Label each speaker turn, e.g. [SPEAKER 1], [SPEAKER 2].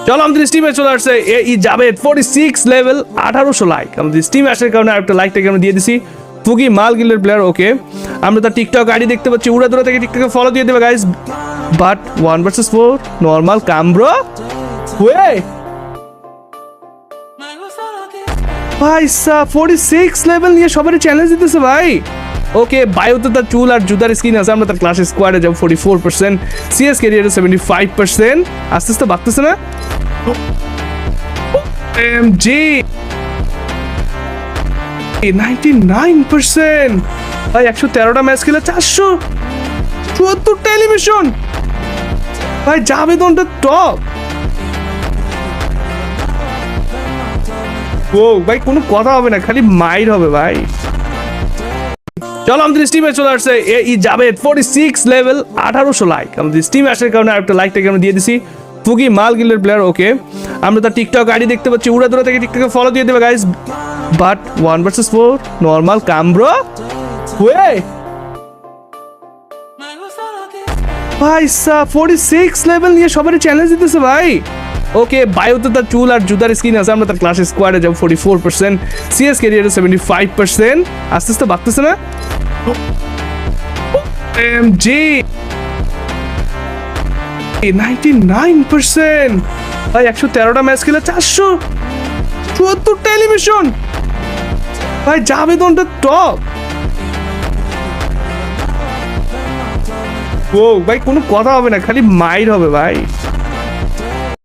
[SPEAKER 1] চলো আমাদের স্টিমে চলে আসছে এই যাবে 46 লেভেল 1800 লাইক। আমাদের স্টিমে আসার কারণে আরেকটা লাইকটাকে আমরা দিয়ে দিছি। ফুগি মাল গিল্ডের প্লেয়ার, ওকে। আমরা তার টিকটক আইডি দেখতে পাচ্ছি, উড়াদুরা থেকে টিকটকে ফলো দিয়ে দেবে গাইস। বাট 1 vs 4 নরমাল কাম ব্রো। ওয়ে ভাই সা 46 লেভেল নিয়ে সবারই চ্যালেঞ্জ দিতেছে ভাই। ওকে, বায়োতে তার চুল আর জুতার স্কিন আছে। আমরা তার ক্লাসে স্কোয়াডে যাবো 44%, সিএস ক্যারিয়ারে 75%। আস্তে আস্তে বাড়তেছে না? এমজি 99%। ভাই 113টা ম্যাচ খেলে 474টা এলিমিনেশন। ভাই জাভেদনটা টপ। ও ভাই কোনো কথা হবে না, খালি মাইর হবে ভাই। চলো আমাদের স্টিমে চলে আসছে এই যাবে 46 লেভেল 1800 লাইক। আমাদের স্টিমে আসার কারণে আরেকটা লাইকটাকে আমরা দিয়ে দিছি। ফুগি মাল গিল্ডের প্লেয়ার, ওকে। আমরা তার টিকটক আইডি দেখতে পাচ্ছি, উড়াদুরা থেকে টিকটকে ফলো দিয়ে দেবে গাইস। বাট 1 vs 4 নরমাল কাম ব্রো। ওয়ে ভাই সা 46 লেভেল নিয়ে সবারই চ্যালেঞ্জ দিতেছে ভাই। ওকে, বায়োতে তার চুল আর জুতার স্কিন আছে। আমরা তার ক্লাসে স্কোয়াডে যাবো 44%, সিএস ক্যারিয়ারে 75%। আস্তে আস্তে বাড়তেছে না? এমজি 99%। ভাই 113টা ম্যাচ খেলে 474টা এলিমিনেশন। ভাই জাভেদনটা টপ। ও ভাই কোনো কথা হবে না, খালি মাইর হবে ভাই।